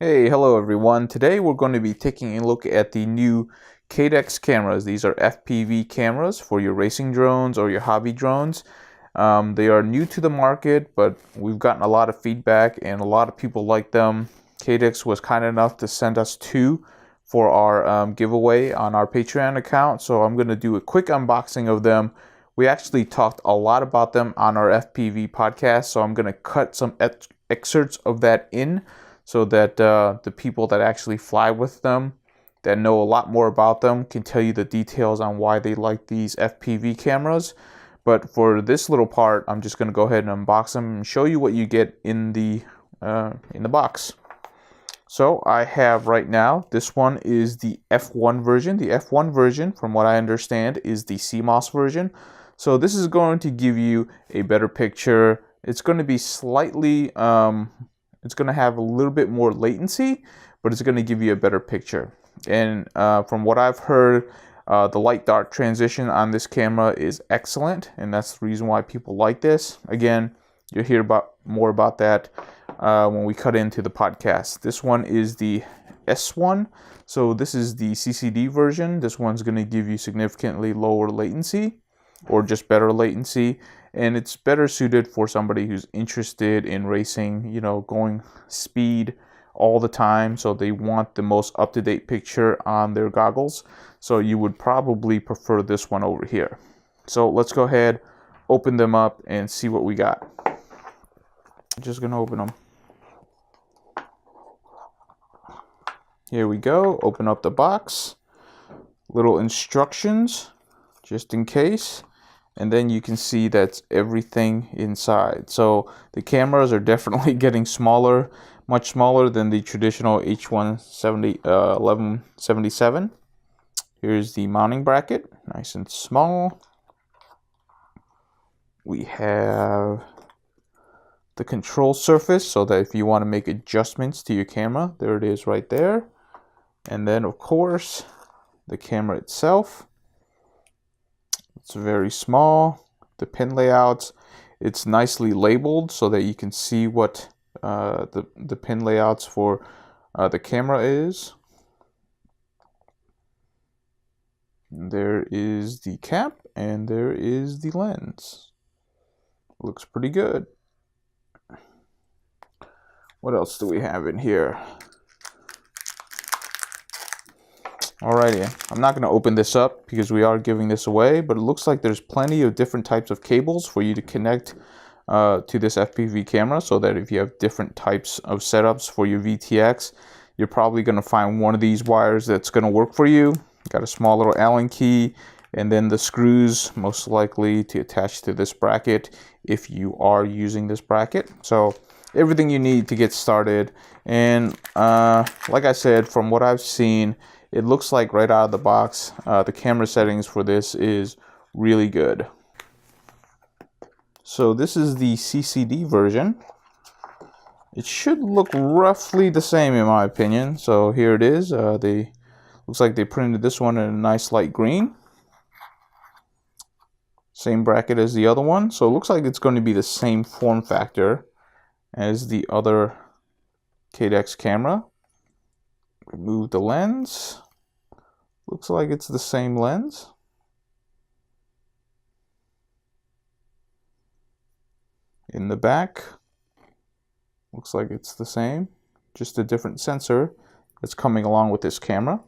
Hey, hello everyone. Today we're going to be taking a look at the new Caddx cameras. These are FPV cameras for your racing drones or your hobby drones. They are new to the market, but we've gotten a lot of feedback and a lot of people like them. Caddx was kind enough to send us two for our giveaway on our Patreon account, so I'm going to do a quick unboxing of them. We actually talked a lot about them on our FPV podcast, so I'm going to cut some excerpts of that in so that the people that actually fly with them, that know a lot more about them, can tell you the details on why they like these FPV cameras. But for this little part, I'm just going to go ahead and unbox them and show you what you get in the box. So I have right now, this one is the F1 version. The F1 version, from what I understand, is the CMOS version. So this is going to give you a better picture. It's going to be slightly it's going to have a little bit more latency, but it's going to give you a better picture. And from what I've heard, the light dark transition on this camera is excellent, and that's the reason why people like this. Again, you'll hear more about that when we cut into the podcast. This one is the S1, so this is the CCD version. This one's going to give you significantly lower latency, or just better latency, and it's better suited for somebody who's interested in racing, going speed all the time, so they want the most up-to-date picture on their goggles. So you would probably prefer this one over here. So let's go ahead, open them up, and see what we got. I'm just gonna open them. Here we go. Open up the box. Little instructions, just in case. And then you can see that's everything inside. So the cameras are definitely getting smaller, much smaller than the traditional H11177. Here's the mounting bracket, nice and small. We have the control surface, so that if you want to make adjustments to your camera, there it is right there. And then of course, the camera itself. It's very small. The pin layouts, it's nicely labeled so that you can see what the pin layouts for the camera is. There is the cap and there is the lens. Looks pretty good. What else do we have in here? Alrighty, I'm not going to open this up because we are giving this away, but it looks like there's plenty of different types of cables for you to connect to this FPV camera, so that if you have different types of setups for your VTX, you're probably going to find one of these wires that's going to work for you. Got a small little Allen key, and then the screws most likely to attach to this bracket if you are using this bracket. So everything you need to get started. And like I said, from what I've seen, it looks like right out of the box, the camera settings for this is really good. So this is the CCD version. It should look roughly the same in my opinion. So here it is. Looks like they printed this one in a nice light green. Same bracket as the other one. So it looks like it's going to be the same form factor as the other Caddx camera. Remove the lens. Looks like it's the same lens. In the back, looks like it's the same, just a different sensor that's coming along with this camera.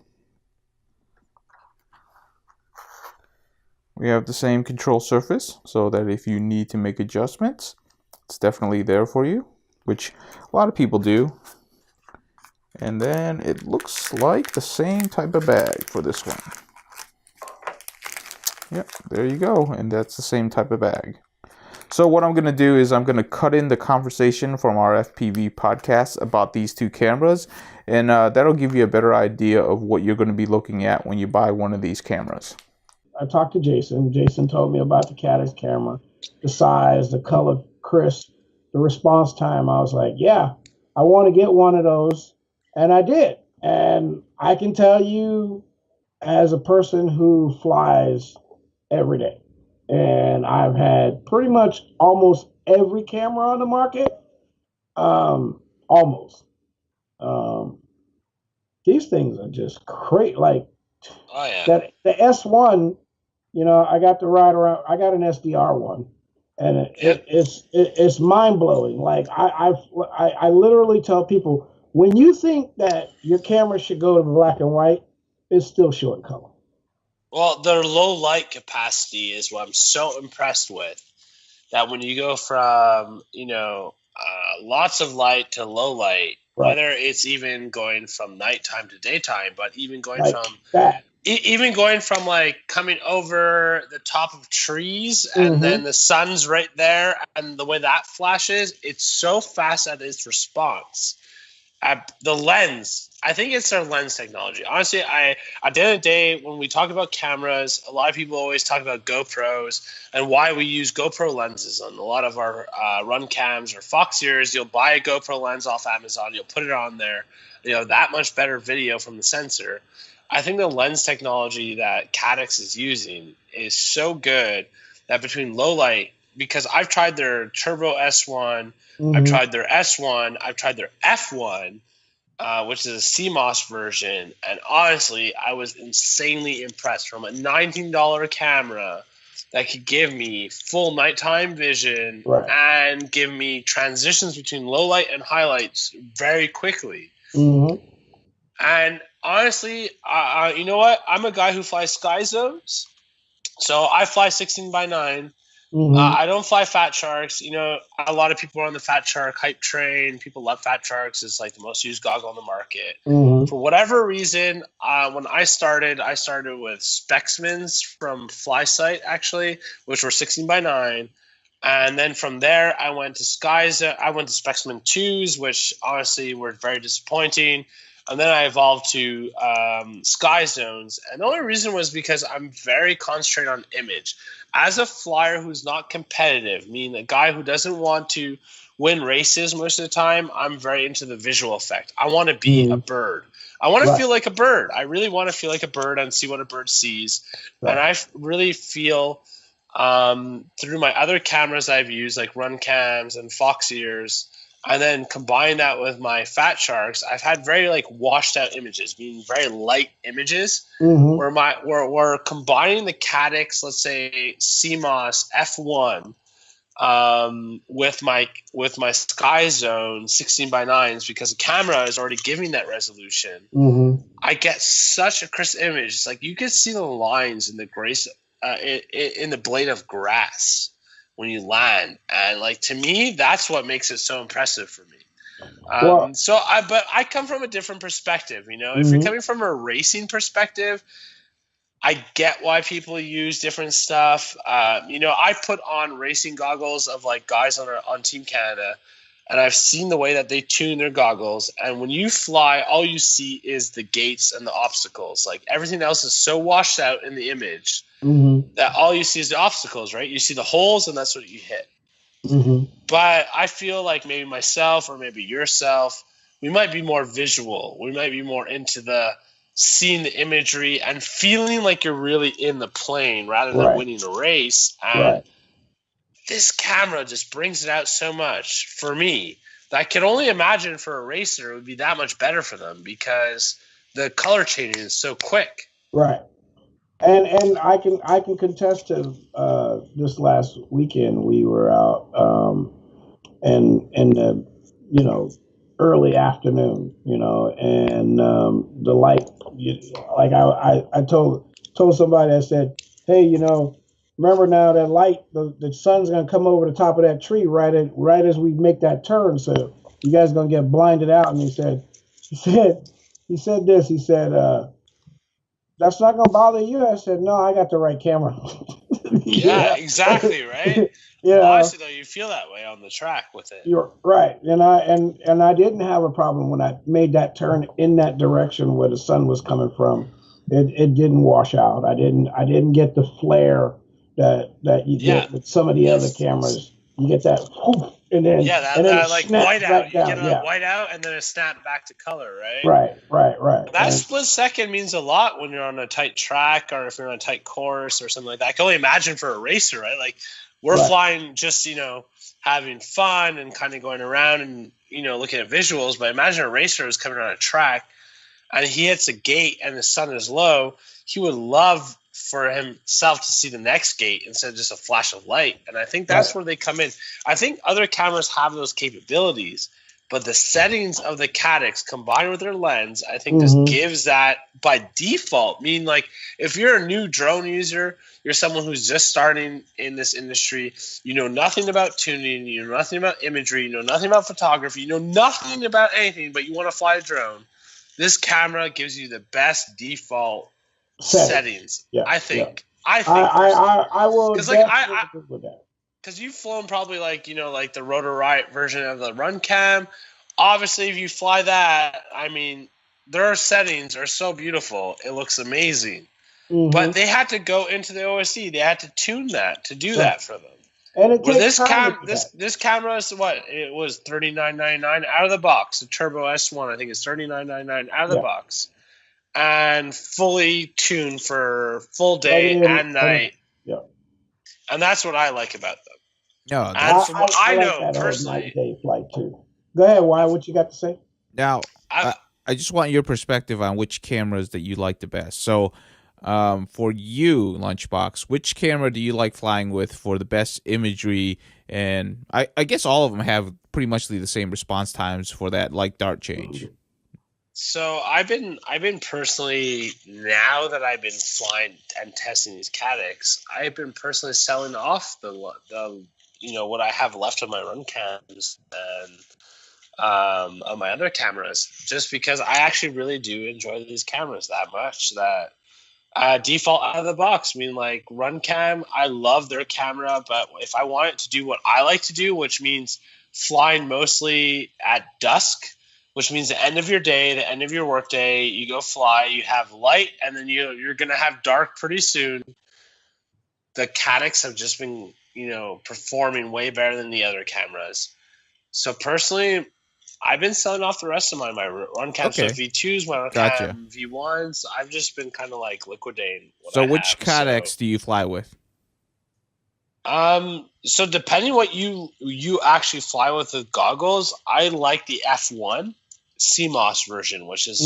We have the same control surface, so that if you need to make adjustments, it's definitely there for you, which a lot of people do. And then it looks like the same type of bag for this one. Yep, there you go, and that's the same type of bag. So what I'm going to do is I'm going to cut in the conversation from our FPV podcast about these two cameras, and that'll give you a better idea of what you're going to be looking at when you buy one of these cameras. I talked to Jason. Jason told me about the Caddx camera, the size, the color, crisp, the response time. I was like, yeah, I want to get one of those. And I did. And I can tell you, as a person who flies every day, and I've had pretty much almost every camera on the market, almost. These things are just great. Like Oh yeah. that, the S1, I got to ride around. I got an SDR one, and it's mind blowing. Like I literally tell people, when you think that your camera should go to black and white, it's still showing color. Well, their low light capacity is what I'm so impressed with. That when you go from lots of light to low light, Right. whether it's even going from nighttime to daytime, but even going Like from that. Even going from like coming over the top of trees and then the sun's right there, and the way that flashes, it's so fast at its response. The lens, I think it's their lens technology. Honestly, at the end of the day, when we talk about cameras, a lot of people always talk about GoPros and why we use GoPro lenses on a lot of our run cams or Fox ears. You'll buy a GoPro lens off Amazon, you'll put it on there, that much better video from the sensor. I think the lens technology that Caddx is using is so good that between low light, because I've tried their Turbo S1, I've tried their S1, I've tried their F1, which is a CMOS version, and honestly, I was insanely impressed. From a $19 camera that could give me full nighttime vision and give me transitions between low light and highlights very quickly. And honestly, you know what? I'm a guy who flies sky zones. So I fly 16:9. I don't fly Fat Sharks. A lot of people are on the Fat Shark hype train. People love Fat Sharks. It's like the most used goggle on the market. For whatever reason, when I started with Spexmans from FlySight, actually, which were 16:9. And then from there, I went to Spexman 2s, which honestly were very disappointing. And then I evolved to Sky Zones. And the only reason was because I'm very concentrated on image. As a flyer who's not competitive, meaning a guy who doesn't want to win races most of the time, I'm very into the visual effect. I want to be a bird. I want to feel like a bird. I really want to feel like a bird and see what a bird sees. And I really feel through my other cameras I've used, like run cams and Fox ears, and then combine that with my Fat Sharks, I've had very like washed out images, meaning very light images, where we're combining the Caddx, let's say CMOS F1, with my Sky Zone 16:9s, because the camera is already giving that resolution. I get such a crisp image. It's like you can see the lines in the grace in the blade of grass when you land, and like to me, that's what makes it so impressive for me. But I come from a different perspective. If you're coming from a racing perspective, I get why people use different stuff. I put on racing goggles of like guys on Team Canada, and I've seen the way that they tune their goggles. And when you fly, all you see is the gates and the obstacles. Like everything else is so washed out in the image that all you see is the obstacles, right? You see the holes, and that's what you hit. But I feel like maybe myself or maybe yourself, we might be more visual. We might be more into the seeing the imagery and feeling like you're really in the plane rather than winning a race. And this camera just brings it out so much for me that I can only imagine for a racer it would be that much better for them, because the color changing is so quick. Right. And I can contest to this last weekend we were out and in the early afternoon, and the light, like I told somebody, I said, hey, remember now that light, the sun's gonna come over the top of that tree right as we make that turn, so you guys are gonna get blinded out. And he said that's not gonna bother you. I said, no, I got the right camera. Yeah, exactly, right? Honestly, though, you feel that way on the track with it. You're right, and I didn't have a problem when I made that turn in that direction where the sun was coming from. It didn't wash out. I didn't get the flare that you get with some of the other cameras. You get that, and then that like white out. You get a white out, and then it snapped back to color, right? Right. That split second means a lot when you're on a tight track or if you're on a tight course or something like that. I can only imagine for a racer, right? Like we're flying just having fun and kind of going around, and looking at visuals, but imagine a racer is coming on a track and he hits a gate and the sun is low. He would love for himself to see the next gate instead of just a flash of light. And I think that's where they come in. I think other cameras have those capabilities, but the settings of the Caddx combined with their lens, I think just gives that by default. Meaning, like, if you're a new drone user, you're someone who's just starting in this industry, you know nothing about tuning, you know nothing about imagery, you know nothing about photography, you know nothing about anything, but you want to fly a drone. This camera gives you the best default settings. Yeah, I think. I will because agree with that. Because you've flown probably like the Rotor Riot version of the Run Cam. Obviously, if you fly that, I mean, their settings are so beautiful. It looks amazing. But they had to go into the OSD. They had to tune that to do that for them. And it takes time. This camera is what? It was $39.99 out of the box. The Turbo S1, I think, is $39.99 out of the box, and fully tuned for full day and night. And that's what I like about them. No, and from what I know personally, night day flight too. Go ahead, why? What you got to say? Now, I just want your perspective on which cameras that you like the best. So, for you, Lunchbox, which camera do you like flying with for the best imagery? And I guess all of them have pretty much the same response times for that, like dart change. So I've been personally, now that I've been flying and testing these Caddx, I've been personally selling off the what I have left of my run cams and of my other cameras, just because I actually really do enjoy these cameras that much that default out of the box. I mean, like run cam, I love their camera, but if I want it to do what I like to do, which means flying mostly at dusk, which means the end of your day, the end of your work day, you go fly, you have light, and then you're going to have dark pretty soon. The Caddx have just been, performing way better than the other cameras. So personally, I've been selling off the rest of my run cams. Okay. So V2s, my run cam, V1s, I've just been kind of like liquidating. So which Caddx do you fly with? So depending what you actually fly with the goggles, I like the F1 CMOS version, which is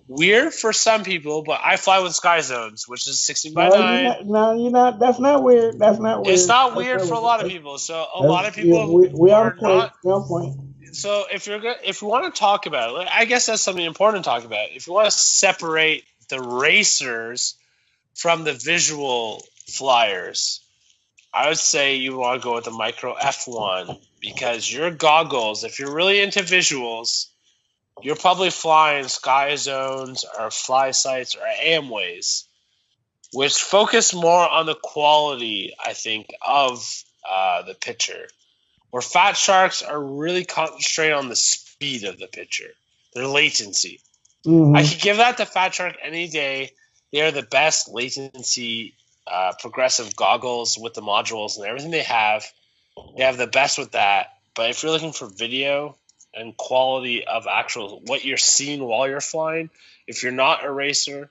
weird for some people, but I fly with Sky Zones, which is 16x9. No, you're not. That's not weird. That's not weird. It's not weird for a lot of people. So a lot of people we are not. Point. So if we want to talk about it, I guess that's something important to talk about. If you want to separate the racers from the visual flyers, I would say you want to go with the Micro F1 because your goggles, if you're really into visuals, you're probably flying Sky Zones or Fly Sights or Amways, which focus more on the quality, I think, of the picture. Where Fat Sharks are really concentrated on the speed of the picture, their latency. I could give that to Fat Shark any day. They are the best latency progressive goggles with the modules and everything they have. They have the best with that. But if you're looking for video and quality of actual what you're seeing while you're flying, if you're not a racer,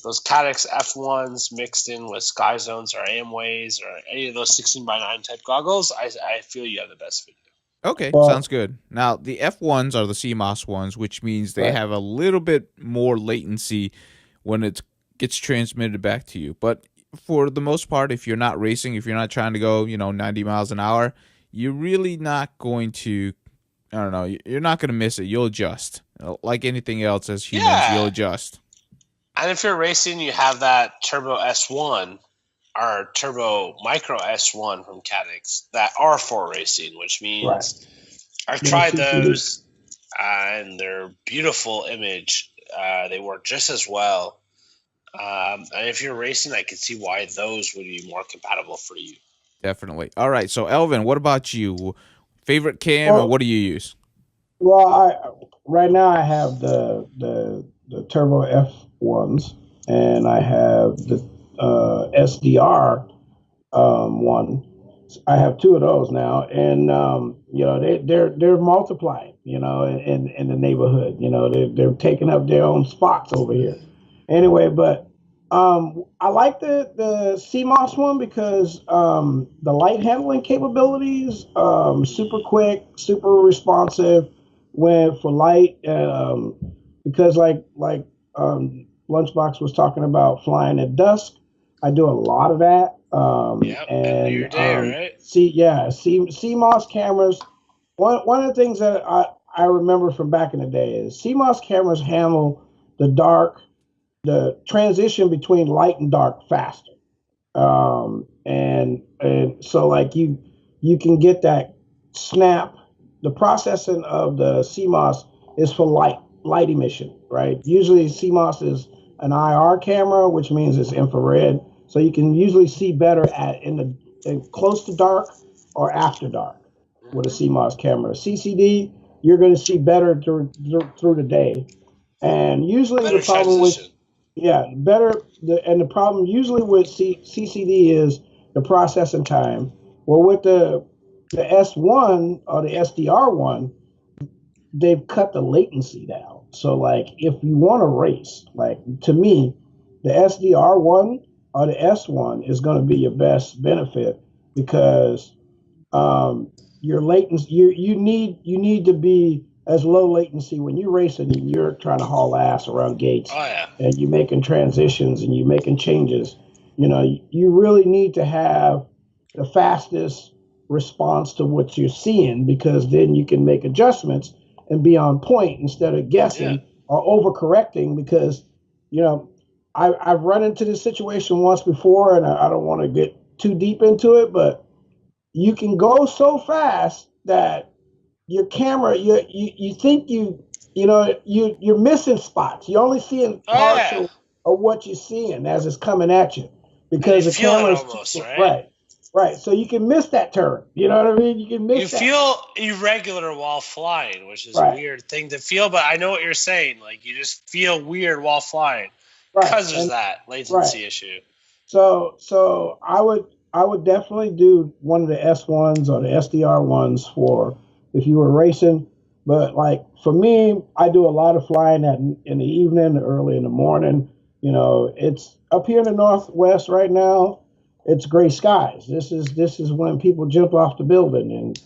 those Caddx F1s mixed in with Sky Zones or Amways or any of those 16x9 type goggles, I feel you have the best video. Okay, sounds good. Now, the F1s are the CMOS ones, which means they have a little bit more latency when it gets transmitted back to you. But for the most part, if you're not racing, if you're not trying to go, 90 miles an hour, you're really not going to, you're not going to miss it. You'll adjust. Like anything else as humans, you'll adjust. And if you're racing, you have that Turbo S1 or Turbo Micro S1 from Caddx that are for racing, which means I've tried those and they're beautiful image. They work just as well. And if you're racing, I can see why those would be more compatible for you. Definitely. All right. So, Elvin, what about you? Favorite cam, or what do you use? Well, right now I have the Turbo F1s, and I have the SDR one. I have two of those now, and they're multiplying. In the neighborhood. They're taking up their own spots over here. Anyway, but I like the CMOS one because the light handling capabilities, super quick, super responsive when for light. Because Lunchbox was talking about flying at dusk. I do a lot of that. Yep, end of your day, right? CMOS cameras. One of the things that I remember from back in the day is CMOS cameras handle the transition between light and dark faster. And so like you can get that snap. The processing of the CMOS is for light emission, right? Usually CMOS is an IR camera, which means it's infrared, so you can usually see better in close to dark or after dark with a CMOS camera. CCD, you're going to see better through the day, and usually Better the problem transition. the problem usually with CCD is the processing time. Well, with the S1 or the SDR1, they've cut the latency down. So, like, if you want to race, like to me, the SDR1 or the S1 is going to be your best benefit because your latency you need to be as low latency when you're racing and you're trying to haul ass around gates. Oh yeah. And you're making transitions and you're making changes. You really need to have the fastest response to what you're seeing, because then you can make adjustments and be on point instead of guessing or overcorrecting. Because you know I've run into this situation once before, and I don't want to get too deep into it, but you can go so fast that your camera, you think you're missing spots. You're only seeing partial of what you're seeing as it's coming at you, because the camera is almost, right. So you can miss that turn. You know what I mean? You can miss. You feel irregular while flying, which is a weird thing to feel. But I know what you're saying. Like, you just feel weird while flying because there's that latency issue. So I would definitely do one of the S1s or the SDR1s for if you were racing. But like for me, I do a lot of flying in the evening, early in the morning. It's up here in the Northwest right now. It's gray skies. This is when people jump off the building and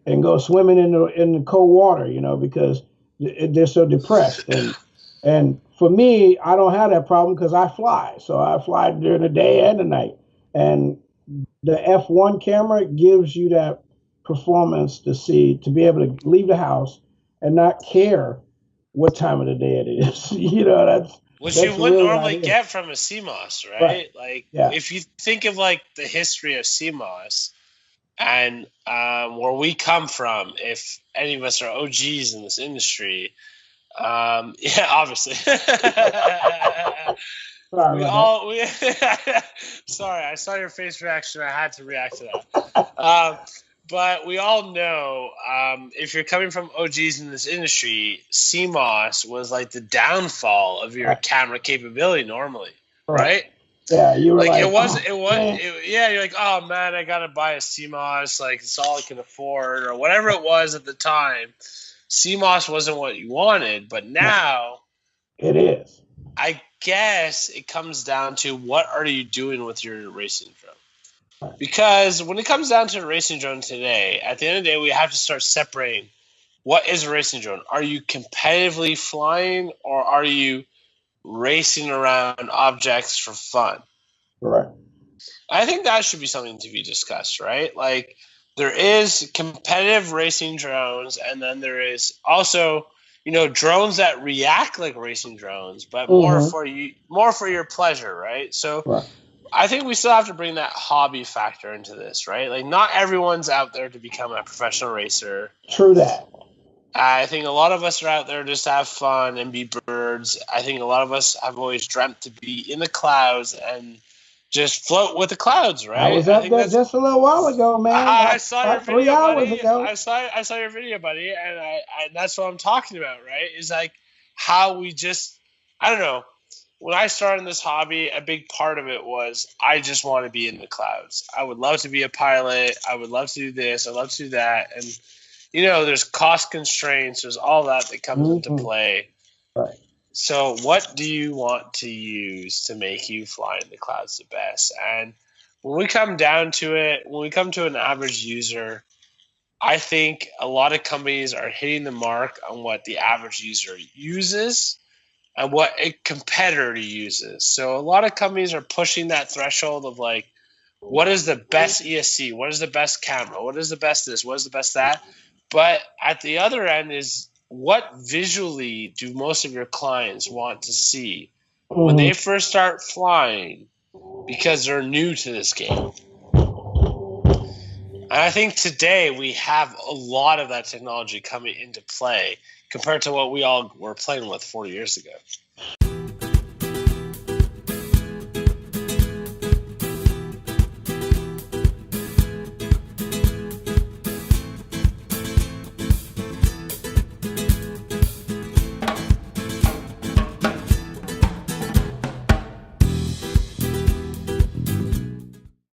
and go swimming in the cold water. Because they're so depressed. And for me, I don't have that problem because I fly. So I fly during the day and the night. And the F1 camera gives you that performance to be able to leave the house and not care what time of the day it is. That's which you wouldn't normally get from a CMOS, right? Like, yeah. If you think of like the history of CMOS and where we come from, if any of us are OGs in this industry, obviously. Sorry, I saw your face reaction. I had to react to that. But we all know, if you're coming from OGs in this industry, CMOS was like the downfall of your camera capability normally, right? Yeah, you were you're like, oh man, I gotta buy a CMOS, like it's all I can afford, or whatever it was at the time. CMOS wasn't what you wanted, but now it is. I guess it comes down to what are you doing with your racing drone? Because when it comes down to a racing drone today, at the end of the day, we have to start separating what is a racing drone. Are you competitively flying, or are you racing around objects for fun? Right. I think that should be something to be discussed, right? Like, there is competitive racing drones, and then there is also, drones that react like racing drones, but more for your pleasure, right? So I think we still have to bring that hobby factor into this, right? Like, not everyone's out there to become a professional racer. True that. I think a lot of us are out there just to have fun and be birds. I think a lot of us have always dreamt to be in the clouds and just float with the clouds, right? I was up there just a little while ago, man. I saw your video, 3 hours buddy. ago. I saw your video, buddy, and I that's what I'm talking about, right? Is like how we just, I don't know. When I started in this hobby, a big part of it was I just want to be in the clouds. I would love to be a pilot. I would love to do this. I'd love to do that. And, there's cost constraints. There's all that comes into play. Right. So what do you want to use to make you fly in the clouds the best? And when we come down to it, when we come to an average user, I think a lot of companies are hitting the mark on what the average user uses and what a competitor uses. So a lot of companies are pushing that threshold of like, what is the best ESC? What is the best camera? What is the best this? What is the best that? But at the other end is, what visually do most of your clients want to see when they first start flying because they're new to this game? And I think today we have a lot of that technology coming into play compared to what we all were playing with 40 years ago.